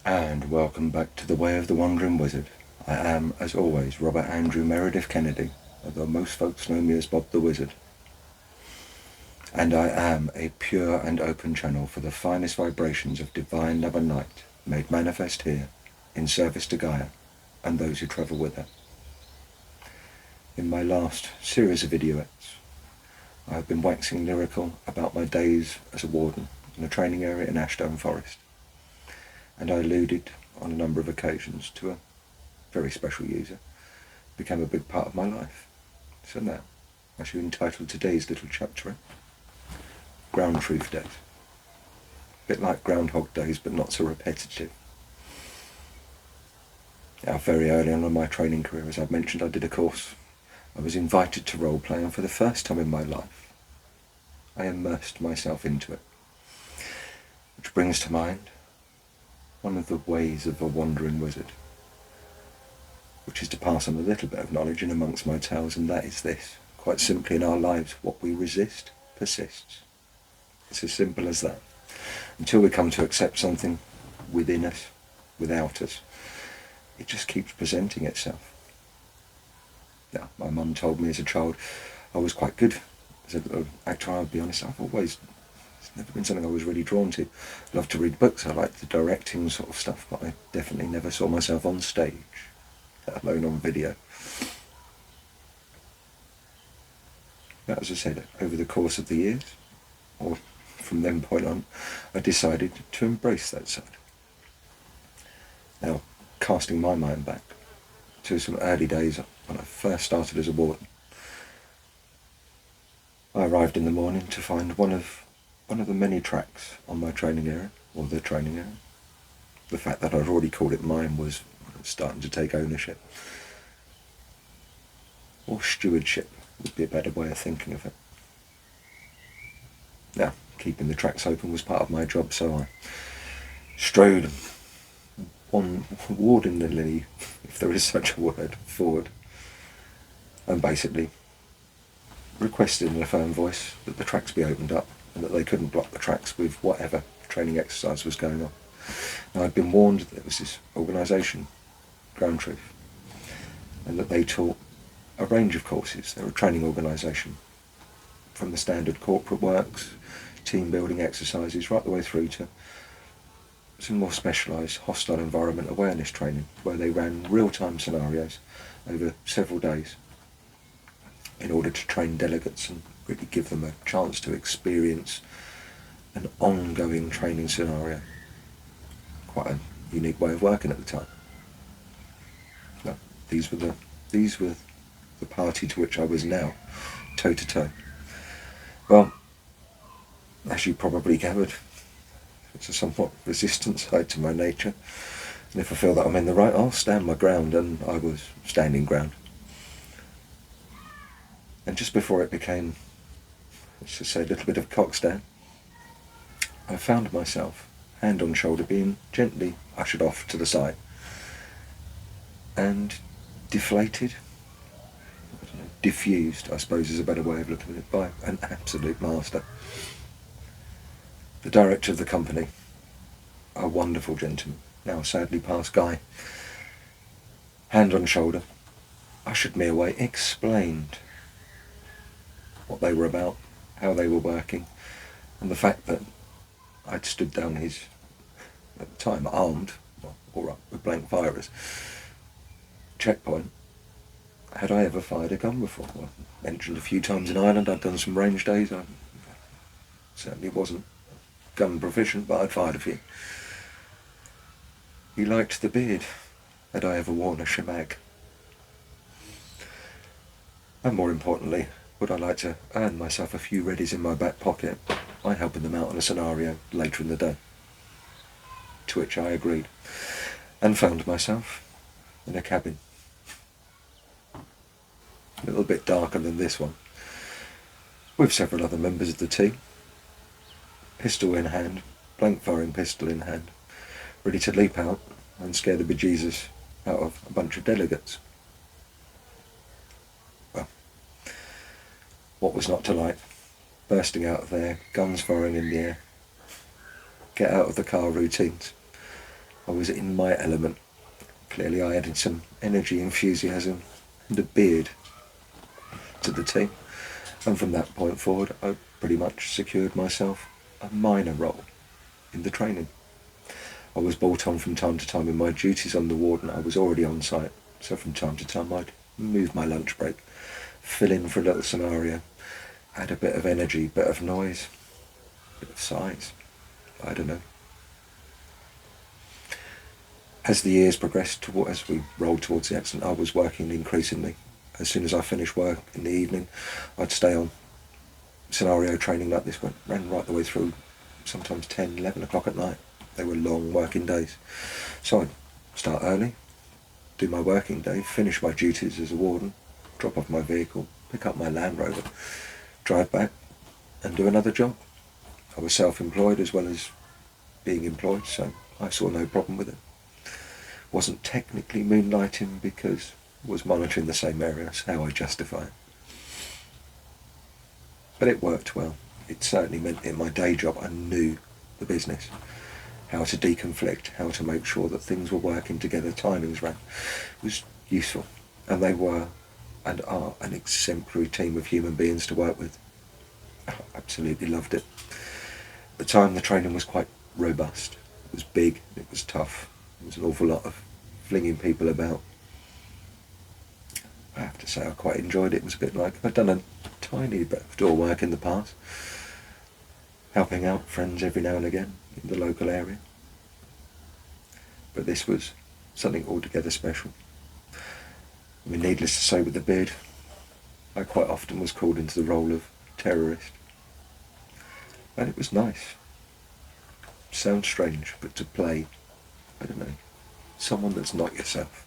And welcome back to the Way of the Wandering Wizard. I am, as always, Robert Andrew Meredith Kennedy, although most folks know me as Bob the Wizard. And I am a pure and open channel for the finest vibrations of divine love and light, made manifest here, in service to Gaia, and those who travel with her. In my last series of videos, I have been waxing lyrical about my days as a warden in a training area in Ashdown Forest. And I alluded on a number of occasions to a very special user, became a big part of my life. So now, I shall entitle today's little chapter, Groundtruth Days. A bit like Groundhog Days, but not so repetitive. Now, very early on in my training career, as I've mentioned, I did a course. I was invited to roleplay, and for the first time in my life, I immersed myself into it. Which brings to mind one of the ways of a wandering wizard, which is to pass on a little bit of knowledge in amongst my tales, and that is this. Quite simply, in our lives, what we resist persists. It's as simple as that. Until we come to accept something within us, without us, it just keeps presenting itself. Now, my mum told me as a child I was quite good as an actor. I'll be honest, it's never been something I was really drawn to. I love to read books, I like the directing sort of stuff, but I definitely never saw myself on stage, let alone on video. But as I said, over the course of the years, or from then point on, I decided to embrace that side. Now, casting my mind back to some early days when I first started as a warden, I arrived in the morning to find one of the many tracks on my training area, or the training area. The fact that I'd already called it mine was starting to take ownership. Or stewardship would be a better way of thinking of it. Now, keeping the tracks open was part of my job, so I strode wardenly, if there is such a word, forward, and basically requested in a firm voice that the tracks be opened up, and that they couldn't block the tracks with whatever training exercise was going on. Now, I'd been warned that there was this organisation, Groundtruth, and that they taught a range of courses. They were a training organisation, from the standard corporate works, team building exercises, right the way through to some more specialised hostile environment awareness training, where they ran real-time scenarios over several days in order to train delegates and really give them a chance to experience an ongoing training scenario. Quite a unique way of working at the time. No, these were the party to which I was now, toe-to-toe. Well, as you probably gathered, it's a somewhat resistant side to my nature, and if I feel that I'm in the right, I'll stand my ground, and I was standing ground. And just before it became, let's just say, a little bit of cockstand, I found myself, hand on shoulder, being gently ushered off to the side, and deflated, diffused, I suppose is a better way of looking at it, by an absolute master. The director of the company, a wonderful gentleman, now sadly passed Guy, hand on shoulder, ushered me away, explained what they were about, how they were working, and the fact that I'd stood down his, at the time, armed, well, all right, with blank firers, checkpoint. Had I ever fired a gun before? Well, I mentioned a few times in Ireland I'd done some range days. I certainly wasn't gun proficient, but I'd fired a few. He liked the beard. Had I ever worn a shemag? And more importantly, would I like to earn myself a few readies in my back pocket by helping them out on a scenario later in the day? To which I agreed, and found myself in a cabin, a little bit darker than this one, with several other members of the team, pistol in hand, blank firing pistol in hand, ready to leap out and scare the bejesus out of a bunch of delegates. Well, what was not to like? Bursting out of there, guns firing in the air, get out of the car routines, I was in my element. Clearly I added some energy, enthusiasm and a beard to the team, and from that point forward I pretty much secured myself a minor role in the training. I was brought on from time to time in my duties on the ward, and I was already on site, so from time to time I'd move my lunch break, fill in for a little scenario, add a bit of energy, bit of noise, bit of size, I don't know. As the years progressed, as we rolled towards the accident, I was working increasingly. As soon as I finished work in the evening, I'd stay on. Scenario training like this ran right the way through, sometimes 10, 11 o'clock at night. They were long working days. So I'd start early, do my working day, finish my duties as a warden, drop off my vehicle, pick up my Land Rover, drive back and do another job. I was self-employed as well as being employed, so I saw no problem with it. Wasn't technically moonlighting because I was monitoring the same area, so how I justify it. But it worked well. It certainly meant in my day job I knew the business, how to deconflict, how to make sure that things were working together, timings ran. It was useful, and they were and are an exemplary team of human beings to work with. I absolutely loved it. At the time the training was quite robust. It was big, it was tough. There was an awful lot of flinging people about. I have to say I quite enjoyed it. It was a bit like I'd done a tiny bit of door work in the past, helping out friends every now and again in the local area. But this was something altogether special. I mean, needless to say, with the beard, I quite often was called into the role of terrorist. And it was nice. Sounds strange, but to play, I don't know, someone that's not yourself.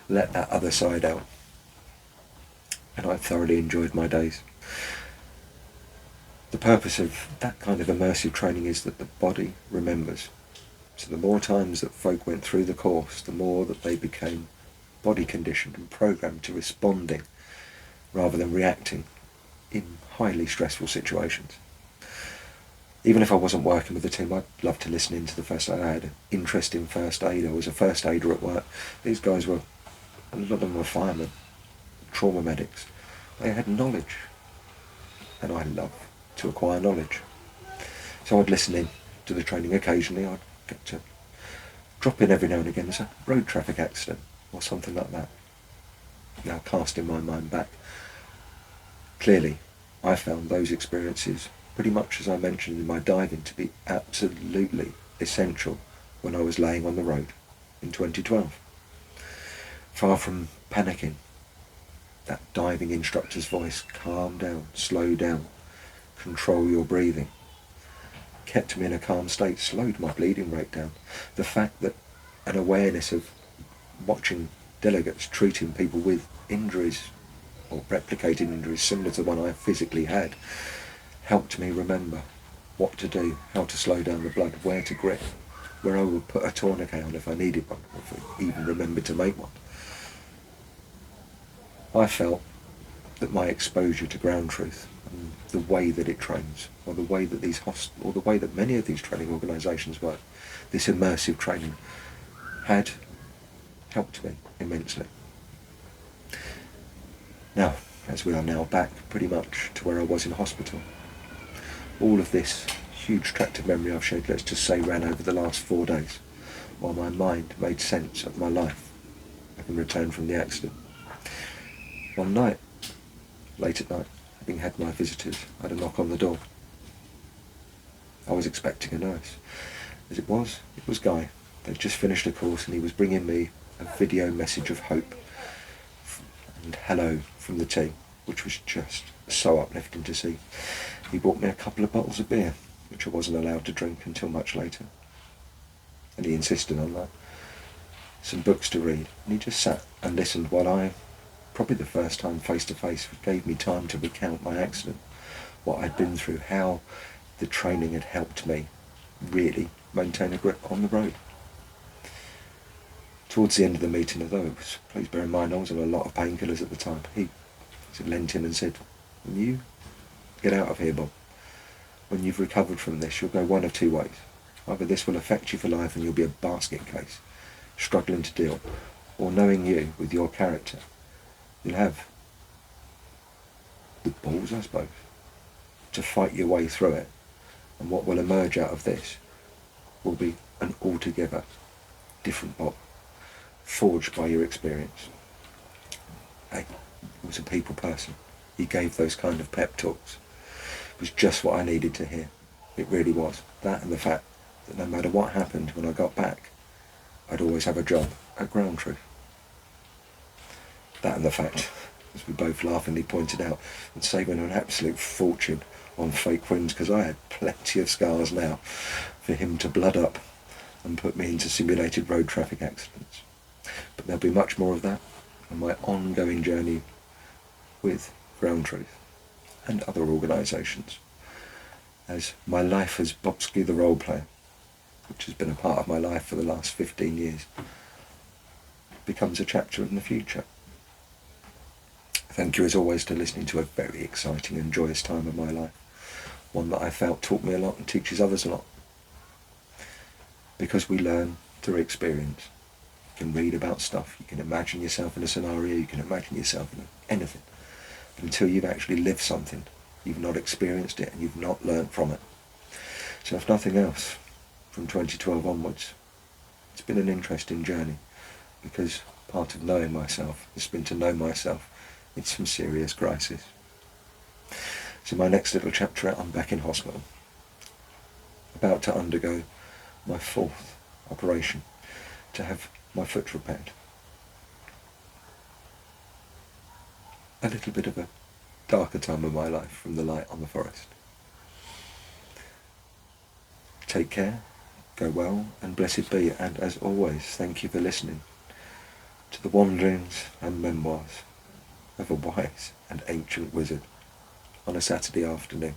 Let that other side out. And I thoroughly enjoyed my days. The purpose of that kind of immersive training is that the body remembers. So the more times that folk went through the course, the more that they became body conditioned and programmed to responding rather than reacting in highly stressful situations. Even if I wasn't working with the team, I'd love to listen into the first aid. I had an interest in first aid. I was a first aider at work. These guys were, a lot of them were firemen, trauma medics. They had knowledge, and I love to acquire knowledge. So I'd listen in to the training. Occasionally I'd get to drop in every now and again. There's a road traffic accident or something like that. Now casting my mind back, clearly I found those experiences, pretty much as I mentioned in my diving, to be absolutely essential when I was laying on the road in 2012. Far from panicking, that diving instructor's voice, calm down, slow down, control your breathing, kept me in a calm state, slowed my bleeding rate down. The fact that an awareness of watching delegates treating people with injuries or replicating injuries similar to the one I physically had helped me remember what to do, how to slow down the blood, where to grip, where I would put a tourniquet on if I needed one, or if I even remembered to make one. I felt that my exposure to Groundtruth and the way that it trains, or the way that or the way that many of these training organisations work, this immersive training, had helped me immensely. Now, as we are now back pretty much to where I was in hospital, all of this huge tract of memory I've shared, let's just say, ran over the last 4 days, while my mind made sense of my life, having returned from the accident. One night, late at night, having had my visitors, I had a knock on the door. I was expecting a nurse. As it was Guy. They'd just finished a course and he was bringing me a video message of hope and hello from the team, which was just so uplifting to see. He bought me a couple of bottles of beer, which I wasn't allowed to drink until much later. And he insisted on that. Some books to read. And he just sat and listened while I, probably the first time face to face, gave me time to recount my accident, what I'd been through, how the training had helped me really maintain a grip on the road. Towards the end of the meeting, although, please bear in mind, I was on a lot of painkillers at the time, he leant in and said, "When you get out of here, Bob, when you've recovered from this, you'll go one of two ways. Either this will affect you for life and you'll be a basket case, struggling to deal, or knowing you with your character, you'll have the balls, I suppose, to fight your way through it. And what will emerge out of this will be an altogether different Bob, forged by your experience. Hey, he was a people person. He gave those kind of pep talks. It was just what I needed to hear. It really was. That and the fact that no matter what happened when I got back, I'd always have a job at Groundtruth. That and the fact, as we both laughingly pointed out, and saving an absolute fortune on fake wins, because I had plenty of scars now for him to blood up and put me into simulated road traffic accidents. But there'll be much more of that on my ongoing journey with Groundtruth and other organisations, as my life as Bobsky the role player, which has been a part of my life for the last 15 years, becomes a chapter in the future. Thank you as always to listening to a very exciting and joyous time of my life, one that I felt taught me a lot and teaches others a lot, because we learn through experience. You can read about stuff, you can imagine yourself in a scenario, you can imagine yourself in anything, but until you've actually lived something, you've not experienced it and you've not learnt from it. So if nothing else, from 2012 onwards, it's been an interesting journey, because part of knowing myself has been to know myself in some serious crisis. So my next little chapter out, I'm back in hospital, about to undergo my 4th operation to have my foot repaired. A little bit of a darker time of my life from the light on the forest. Take care, go well, and blessed be, and as always, thank you for listening to the wanderings and memoirs of a wise and ancient wizard on a Saturday afternoon.